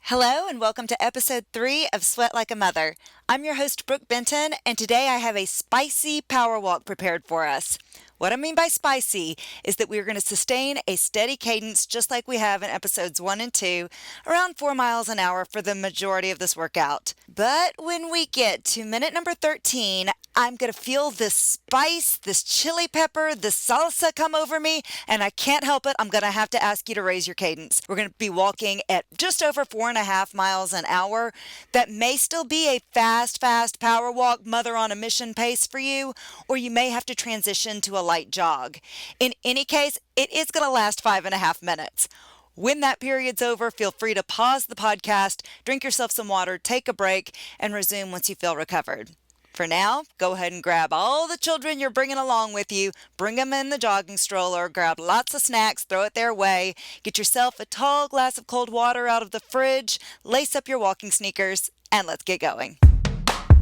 Hello and welcome to episode 3 of Sweat Like a Mother. I'm your host, Brooke Benton, and today I have a spicy power walk prepared for us. What I mean by spicy is that we're going to sustain a steady cadence just like we have in episodes 1 and 2, around 4 miles an hour for the majority of this workout. But when we get to minute number 13, I'm going to feel this spice, this chili pepper, this salsa come over me, and I can't help it. I'm going to have to ask you to raise your cadence. We're going to be walking at just over 4.5 miles an hour. That may still be a fast power walk, mother on a mission pace for you, or you may have to transition to a light jog. In any case, it is going to last 5.5 minutes. When that period's over, feel free to pause the podcast, drink yourself some water, take a break, and resume once you feel recovered. For now, go ahead and grab all the children you're bringing along with you, bring them in the jogging stroller, grab lots of snacks, throw it their way, get yourself a tall glass of cold water out of the fridge, lace up your walking sneakers, and let's get going.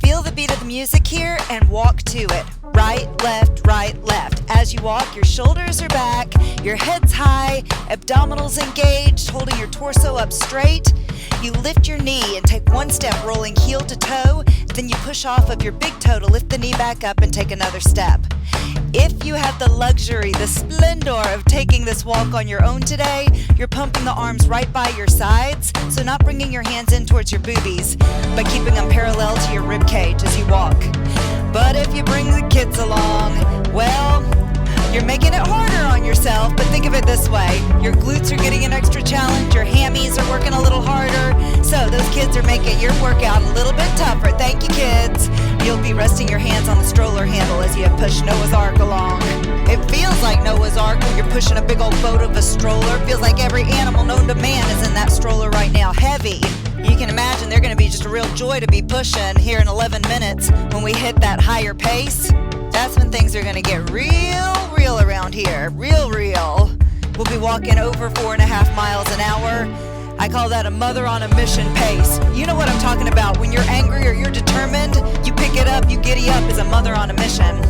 Feel the beat of the music here and walk to it. Right, left, right, left. As you walk, your shoulders are back, your head's high, abdominals engaged, holding your torso up straight. You lift your knee and take one step, rolling heel to toe. Then you push off of your big toe to lift the knee back up and take another step. If you have the luxury, the splendor of taking this walk on your own today, you're pumping the arms right by your sides, so not bringing your hands in towards your boobies, but keeping them parallel to your rib cage as you walk. But if you bring the kids along, well, you're making it harder on yourself, but think of it this way. Your glutes are getting an extra challenge, your hammies are working a little harder, so those kids are making your workout a little bit tougher. Thank you, kids. You'll be resting your hands on the stroller handle as you push Noah's Ark along. It feels like Noah's Ark when you're pushing a big old boat of a stroller. It feels like every animal known to man is in that stroller right now, heavy. You can imagine they're going to be just a real joy to be pushing here in 11 minutes when we hit that higher pace. That's when things are going to get real around here. Real. We'll be walking over 4.5 miles an hour. I call that a mother on a mission pace. You know what I'm talking about. When you're angry or you're determined, you pick it up, you giddy up as a mother on a mission.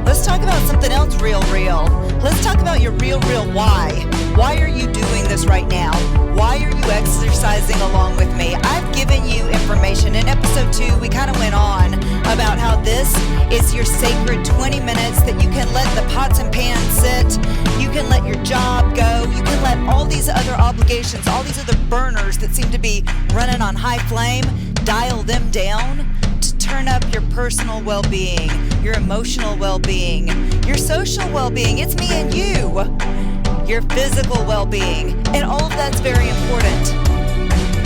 Let's talk about something else real. Let's talk about your real why. Why are you doing this right now? Why are you exercising along with me? I've given you information. In episode 2, we kind of went on about how this is your sacred 20 minutes that you can let the pots and pans sit. You can let your job go. You can let all these other obligations, all these other burners that seem to be running on high flame, dial them down to turn up your personal well-being, your emotional well-being, your social well-being. It's me and you. Your physical well-being, and all of that's very important.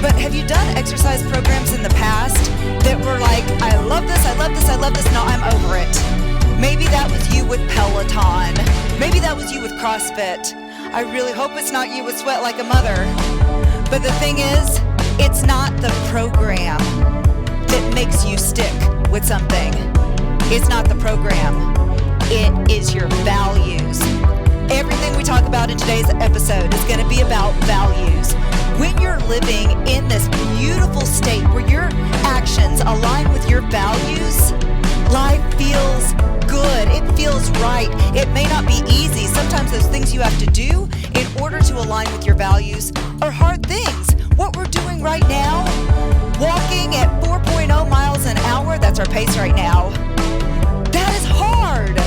But have you done exercise programs in the past that were like, I love this, no, I'm over it. Maybe that was you with Peloton. Maybe that was you with CrossFit. I really hope it's not you with Sweat Like a Mother. But the thing is, it's not the program that makes you stick with something. It's not the program. It is your values. Everything we talk about in today's episode is going to be about values. When you're living in this beautiful state where your actions align with your values, life feels good. It feels right. It may not be easy. Sometimes those things you have to do in order to align with your values are hard things. What we're doing right now, walking at 4.0 miles an hour, that's our pace right now, that is hard.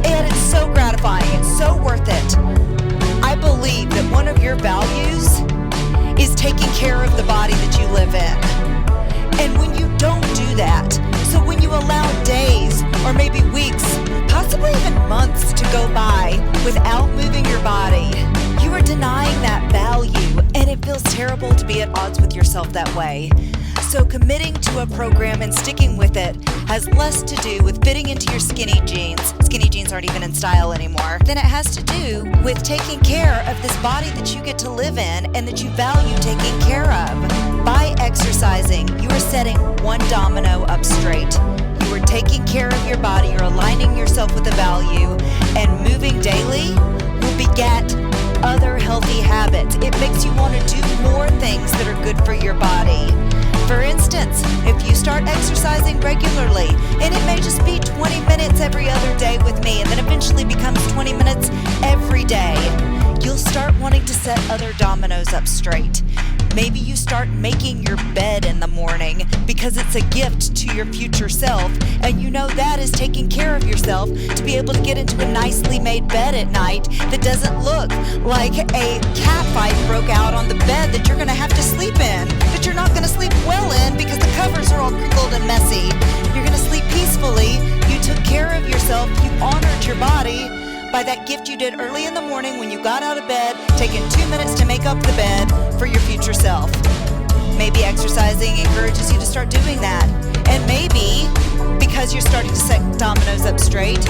And it's so gratifying. It's so worth it. I believe that one of your values is taking care of the body that you live in. And when you don't do that, so when you allow days or maybe weeks, possibly even months to go by without moving your body, you are denying that value, and it feels terrible to be at odds with yourself that way. So committing to a program and sticking with it has less to do with fitting into your skinny jeans. Skinny jeans aren't even in style anymore. Than it has to do with taking care of this body that you get to live in and that you value taking care of. By exercising, you are setting one domino up straight. You are taking care of your body. You're aligning yourself with a value, and moving daily will beget other healthy habits. It makes you want to do more things that are good for your body. For instance, if you start exercising regularly, and it may just be 20 minutes every other day with me, and then eventually becomes 20 minutes every day, you'll start wanting to set other dominoes up straight. Maybe you start making your bed in the morning because it's a gift to your future self, and you know that is taking care of yourself to be able to get into a nicely made bed at night that doesn't look like a cat fight broke out on the bed that you're going to have to sleep in, that you're not going to sleep well in because the covers are all crinkled and messy. You're going to sleep peacefully. You took care of yourself. You honored your body by that gift you did early in the morning when you got out of bed, taking 2 minutes to make up the bed for your future self. Maybe exercising encourages you to start doing that. And maybe, because you're starting to set dominoes up straight,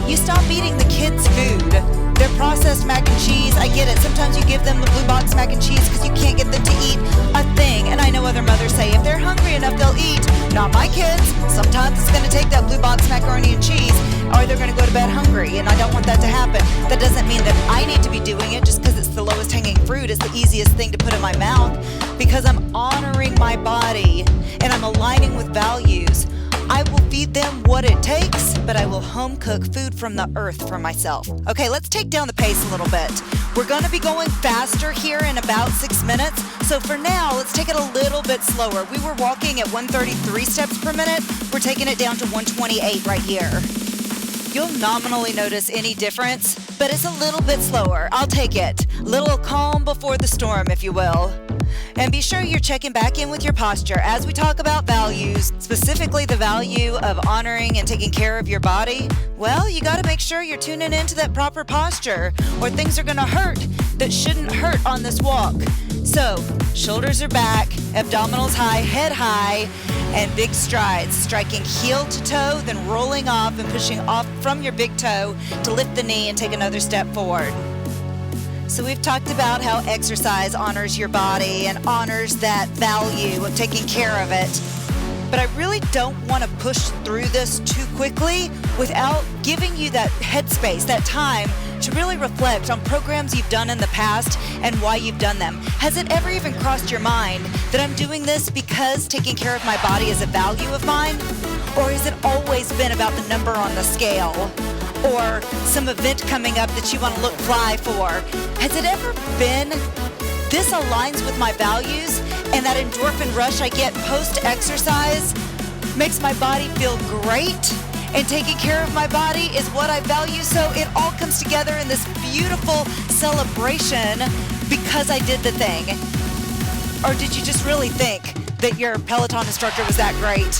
you stop eating the kids' food. Their processed mac and cheese, I get it. Sometimes you give them the blue box mac and cheese because you can't get them to eat a thing. And I know other mothers say if they're hungry enough, they'll eat. Not my kids. Sometimes it's going to take that blue box macaroni and cheese, or they're going to go to bed hungry, and I don't want that to happen. That doesn't mean that I need to be doing it just because it's the lowest hanging fruit. It's the easiest thing to put in my mouth because I'm honoring my body and I'm aligning with values. I will feed them what it takes, but I will home cook food from the earth for myself. Okay, let's take down the pace a little bit. We're going to be going faster here in about 6 minutes. So for now, let's take it a little bit slower. We were walking at 133 steps per minute. We're taking it down to 128 right here. You'll nominally notice any difference, but it's a little bit slower. I'll take it. Little calm before the storm, if you will. And be sure you're checking back in with your posture as we talk about values, specifically the value of honoring and taking care of your body. Well, you got to make sure you're tuning into that proper posture, or things are going to hurt that shouldn't hurt on this walk. So, shoulders are back, abdominals high, head high, and big strides, striking heel to toe, then rolling off and pushing off from your big toe to lift the knee and take another step forward. So we've talked about how exercise honors your body and honors that value of taking care of it. But I really don't want to push through this too quickly without giving you that headspace, that time to really reflect on programs you've done in the past and why you've done them. Has it ever even crossed your mind that I'm doing this because taking care of my body is a value of mine? Or has it always been about the number on the scale? Or some event coming up that you want to look fly for? Has it ever been, this aligns with my values, and that endorphin rush I get post-exercise makes my body feel great, and taking care of my body is what I value, so it all comes together in this beautiful celebration because I did the thing. Or did you just really think that your Peloton instructor was that great?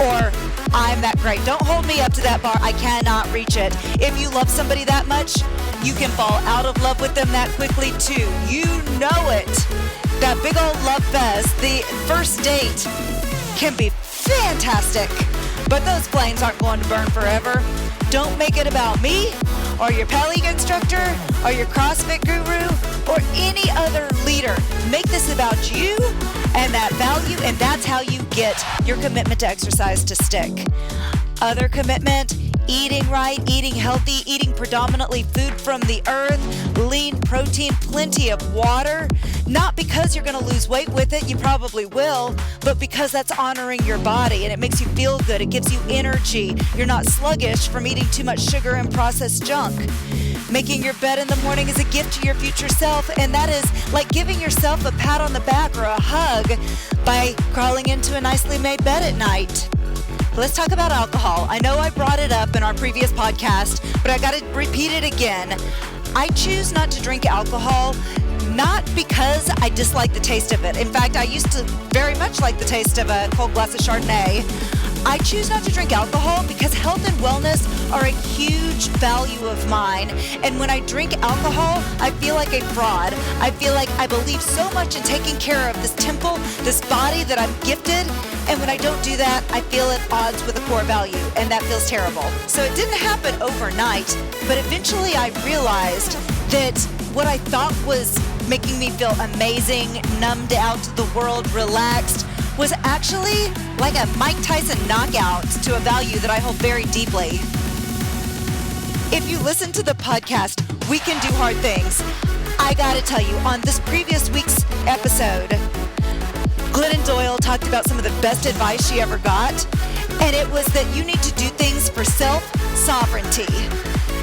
Or I'm that great? Don't hold me up to that bar. I cannot reach it. If you love somebody that much, you can fall out of love with them that quickly too. You know it. That big old love fest, the first date, can be fantastic, but those flames aren't going to burn forever. Don't make it about me or your Pele instructor or your CrossFit guru or any other leader. Make this about you and that value, and that's how you get your commitment to exercise to stick. Other commitment: eating right, eating healthy, eating predominantly food from the earth, lean protein, plenty of water. Not because you're going to lose weight with it, you probably will, but because that's honoring your body and it makes you feel good. It gives you energy. You're not sluggish from eating too much sugar and processed junk. Making your bed in the morning is a gift to your future self, and that is like giving yourself a pat on the back or a hug by crawling into a nicely made bed at night. Let's talk about alcohol. I know I brought it up in our previous podcast, but I got to repeat it again. I choose not to drink alcohol, not because I dislike the taste of it. In fact, I used to very much like the taste of a cold glass of Chardonnay. I choose not to drink alcohol because health and wellness are a huge value of mine. And when I drink alcohol, I feel like a fraud. I feel like I believe so much in taking care of this temple, this body that I'm gifted. And when I don't do that, I feel at odds with a core value, and that feels terrible. So it didn't happen overnight, but eventually I realized that what I thought was making me feel amazing, numbed out to the world, relaxed, was actually like a Mike Tyson knockout to a value that I hold very deeply. If you listen to the podcast, We Can Do Hard Things, I gotta tell you, on this previous week's episode, Glennon Doyle talked about some of the best advice she ever got, and it was that you need to do things for self-sovereignty.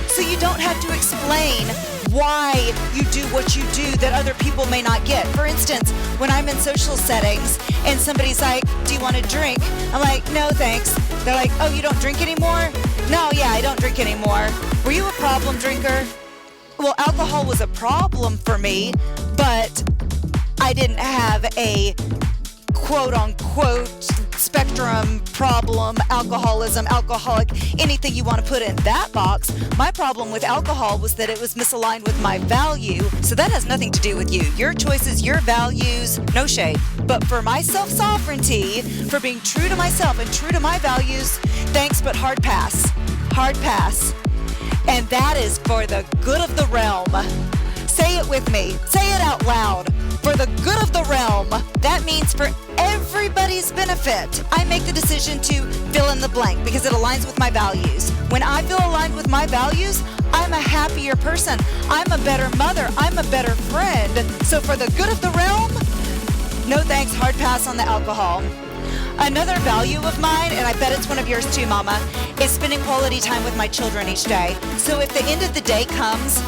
So you don't have to explain why you do what you do that other people may not get. For instance, when I'm in social settings and somebody's like, do you want a drink? I'm like, no, thanks. They're like, oh, you don't drink anymore? No, yeah, I don't drink anymore. Were you a problem drinker? Well, alcohol was a problem for me, but I didn't have a quote-unquote spectrum problem, alcoholism, alcoholic, anything you want to put in that box. My problem with alcohol was that it was misaligned with my value, so that has nothing to do with you. Your choices, your values, no shade. But for my self-sovereignty, for being true to myself and true to my values, thanks, but hard pass. Hard pass. And that is for the good of the realm. Say it with me. Say it out loud. For the good of the realm. That means for everybody's benefit. I make the decision to fill in the blank because it aligns with my values. When I feel aligned with my values, I'm a happier person. I'm a better mother. I'm a better friend. So for the good of the realm, no thanks, hard pass on the alcohol. Another value of mine, and I bet it's one of yours too, Mama, is spending quality time with my children each day. So if the end of the day comes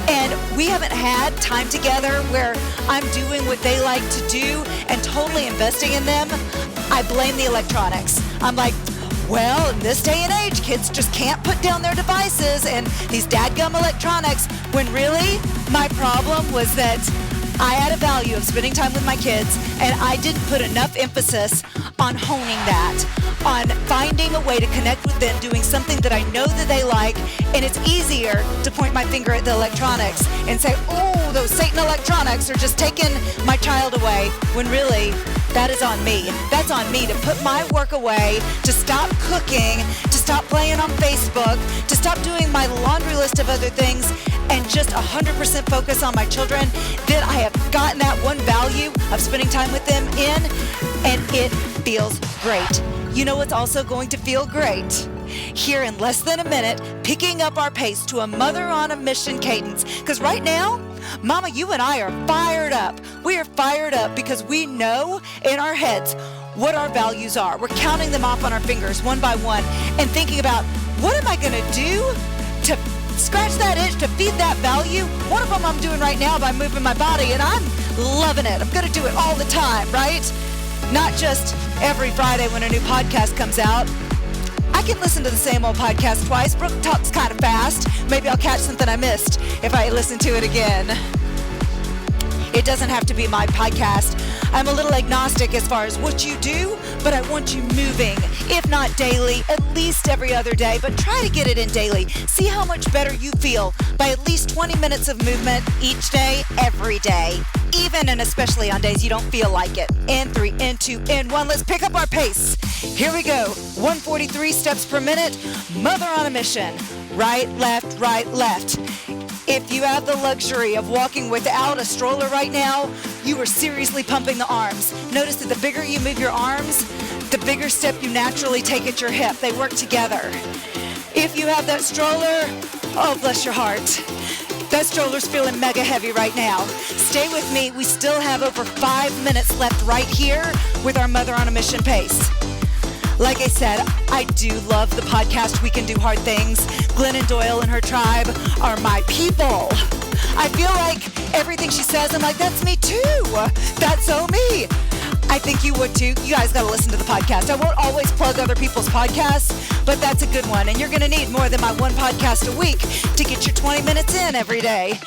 and we haven't had time together where I'm doing what they like to do and totally investing in them, I blame the electronics. I'm like, well, in this day and age, kids just can't put down their devices and these dadgum electronics, when really my problem was that I had a value of spending time with my kids, and I didn't put enough emphasis on honing that, on finding a way to connect with them, doing something that I know that they like, and it's easier to point my finger at the electronics and say, oh, those Satan electronics are just taking my child away, when really, that is on me. That's on me to put my work away, to stop cooking, to stop playing on Facebook, to stop doing my laundry list of other things, and just 100% focus on my children. Then I have gotten that one value of spending time with them in, and it feels great. You know what's also going to feel great? Here in less than a minute, picking up our pace to a mother on a mission cadence. Because right now, Mama, you and I are fired up. We are fired up because we know in our heads what our values are. We're counting them off on our fingers one by one and thinking about, what am I going to do to scratch that itch, to feed that value? One of them I'm doing right now by moving my body, and I'm loving it. I'm going to do it all the time, right? Not just every Friday when a new podcast comes out. I can listen to the same old podcast twice. Brooke talks kind of fast. Maybe I'll catch something I missed if I listen to it again. It doesn't have to be my podcast. I'm a little agnostic as far as what you do, but I want you moving, if not daily, at least every other day, but try to get it in daily. See how much better you feel by at least 20 minutes of movement each day, every day, even and especially on days you don't feel like it. In 3, in 2, in 1, let's pick up our pace. Here we go. 143 steps per minute, mother on a mission. Right, left, right, left. If you have the luxury of walking without a stroller right now, you are seriously pumping the arms. Notice that the bigger you move your arms, the bigger step you naturally take at your hip. They work together. If you have that stroller, oh, bless your heart. That stroller's feeling mega heavy right now. Stay with me. We still have over 5 minutes left right here with our Mother on a Mission pace. Like I said, I do love the podcast We Can Do Hard Things. Glennon Doyle and her tribe are my people. I feel like everything she says, I'm like, that's me too. That's so me. I think you would too. You guys got to listen to the podcast. I won't always plug other people's podcasts, but that's a good one. And you're going to need more than my one podcast a week to get your 20 minutes in every day.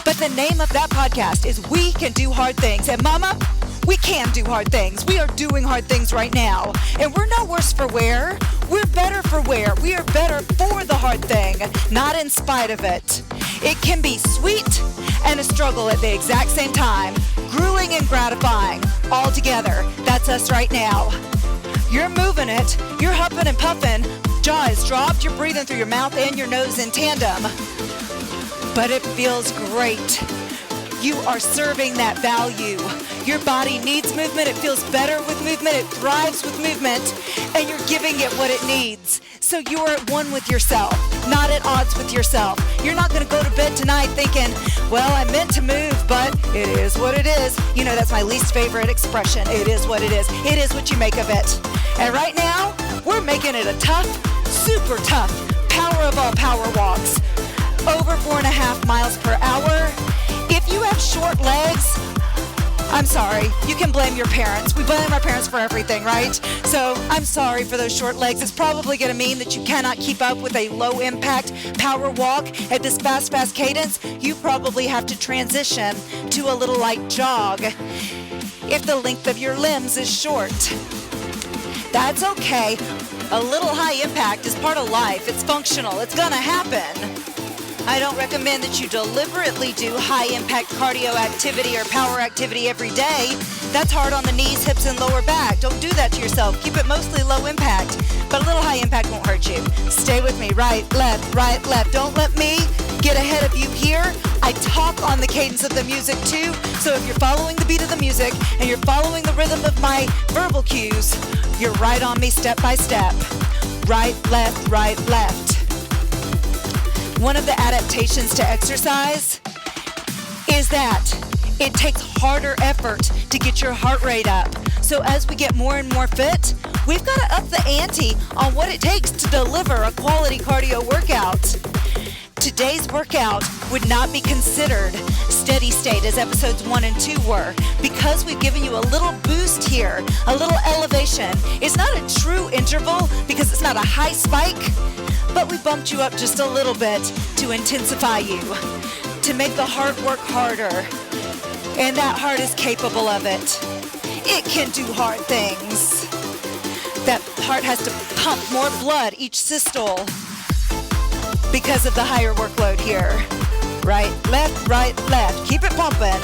But the name of that podcast is We Can Do Hard Things. And Mama, we can do hard things. We are doing hard things right now. And we're not worse for wear. We're better for wear. We are better for the hard thing, not in spite of it. It can be sweet and a struggle at the exact same time. Grueling and gratifying all together. That's us right now. You're moving it. You're huffing and puffing. Jaw is dropped. You're breathing through your mouth and your nose in tandem. But it feels great. You are serving that value. Your body needs movement. It feels better with movement. It thrives with movement. And you're giving it what it needs. So you're at one with yourself, not at odds with yourself. You're not going to go to bed tonight thinking, well, I meant to move, but it is what it is. You know, that's my least favorite expression. It is what it is. It is what you make of it. And right now, we're making it a tough, super tough, power of all power walks. over 4.5 miles per hour. If you have short legs, I'm sorry, you can blame your parents. We blame our parents for everything, right? So I'm sorry for those short legs. It's probably going to mean that you cannot keep up with a low impact power walk at this fast cadence. You probably have to transition to a little light jog if the length of your limbs is short. That's okay. A little high impact is part of life. It's functional. It's going to happen. I don't recommend that you deliberately do high-impact cardio activity or power activity every day. That's hard on the knees, hips, and lower back. Don't do that to yourself. Keep it mostly low impact, but a little high impact won't hurt you. Stay with me. Right, left, right, left. Don't let me get ahead of you here. I talk on the cadence of the music too, so if you're following the beat of the music and you're following the rhythm of my verbal cues, you're right on me step by step. Right, left, right, left. One of the adaptations to exercise is that it takes harder effort to get your heart rate up. So as we get more and more fit, we've got to up the ante on what it takes to deliver a quality cardio workout. Today's workout would not be considered steady state as episodes 1 and 2 were, because we've given you a little boost here, a little elevation. It's not a true interval because it's not a high spike, but we bumped you up just a little bit to intensify you, to make the heart work harder. And that heart is capable of it. It can do hard things. That heart has to pump more blood each systole because of the higher workload here. Right, left, right, left. Keep it pumping.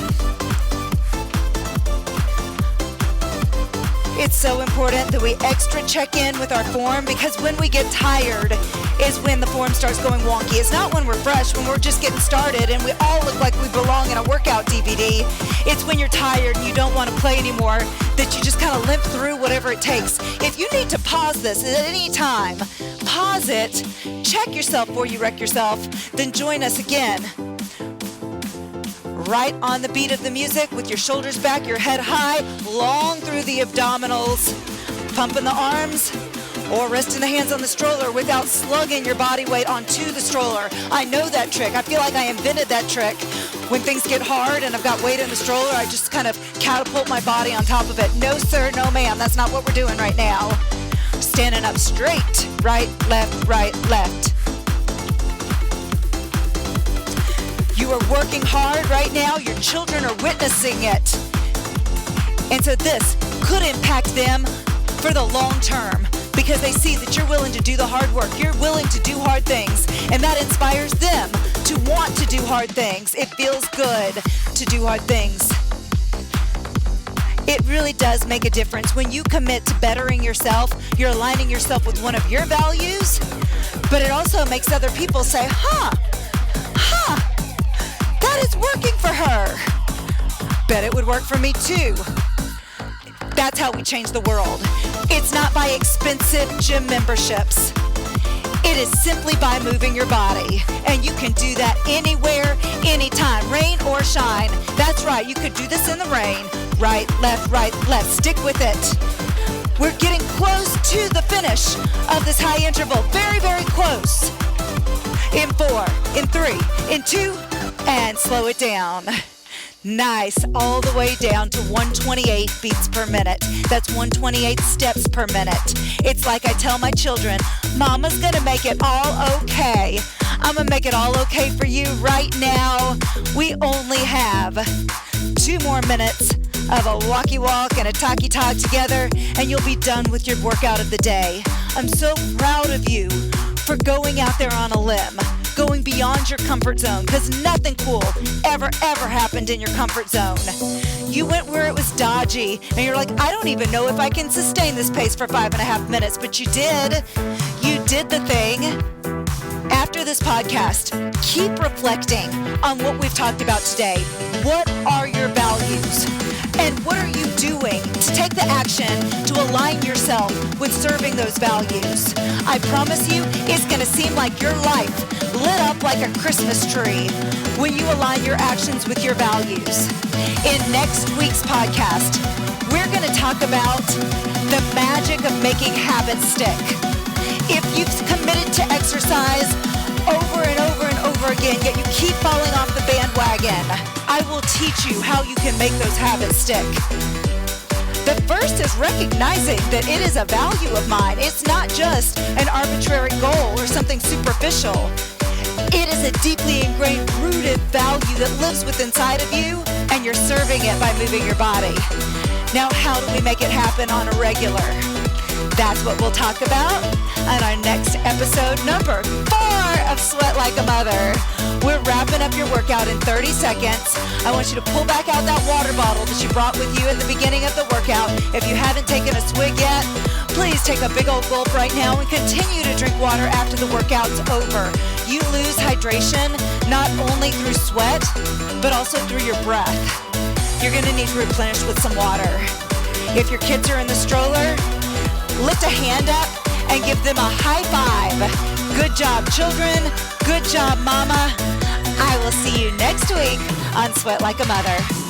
It's so important that we extra check in with our form, because when we get tired is when the form starts going wonky. It's not when we're fresh, when we're just getting started and we all look like we belong in a workout DVD. It's when you're tired and you don't want to play anymore that you just kind of limp through whatever it takes. If you need to pause this at any time, pause it, check yourself before you wreck yourself, then join us again. Right on the beat of the music with your shoulders back, your head high, long through the abdominals, pumping the arms, or resting the hands on the stroller without slugging your body weight onto the stroller. I know that trick. I feel like I invented that trick. When things get hard and I've got weight in the stroller, I just kind of catapult my body on top of it. No sir, no ma'am, that's not what we're doing right now. Standing up straight, right, left, right, left. You are working hard right now. Your children are witnessing it. And so this could impact them for the long term, because they see that you're willing to do the hard work. You're willing to do hard things, and that inspires them to want to do hard things. It feels good to do hard things. It really does make a difference. When you commit to bettering yourself, you're aligning yourself with one of your values, but it also makes other people say, that is working for her. Bet it would work for me too. That's how we change the world. It's not by expensive gym memberships. It is simply by moving your body. And you can do that anywhere, anytime, rain or shine. That's right, you could do this in the rain. Right, left, stick with it. We're getting close to the finish of this high interval. Very, very close. In 4, in 3, in 2, and slow it down. Nice, all the way down to 128 beats per minute. That's 128 steps per minute. It's like I tell my children, Mama's gonna make it all okay. I'm gonna make it all okay for you right now. We only have 2 more minutes of a walkie walk and a talkie talk together, and you'll be done with your workout of the day. I'm so proud of you for going out there on a limb, going beyond your comfort zone, because nothing cool ever happened in your comfort zone. You went where it was dodgy, and you're like, I don't even know if I can sustain this pace for 5.5 minutes, but you did. You did the thing. After this podcast, keep reflecting on what we've talked about today. What are your values? And what are you doing to take the action to align yourself with serving those values? I promise you, it's going to seem like your life lit up like a Christmas tree when you align your actions with your values. In next week's podcast, we're going to talk about the magic of making habits stick. If you've committed to exercise over and over and over over again, yet you keep falling off the bandwagon. I will teach you how you can make those habits stick. The first is recognizing that it is a value of mine. It's not just an arbitrary goal or something superficial. It is a deeply ingrained, rooted value that lives within inside of you, and you're serving it by moving your body. Now, how do we make it happen on a regular? That's what we'll talk about on our next episode, number 4 of Sweat Like a Mother. We're wrapping up your workout in 30 seconds. I want you to pull back out that water bottle that you brought with you at the beginning of the workout. If you haven't taken a swig yet, please take a big old gulp right now and continue to drink water after the workout's over. You lose hydration not only through sweat, but also through your breath. You're going to need to replenish with some water. If your kids are in the stroller, lift a hand up and give them a high five. Good job, children. Good job, mama. I will see you next week on Sweat Like a Mother.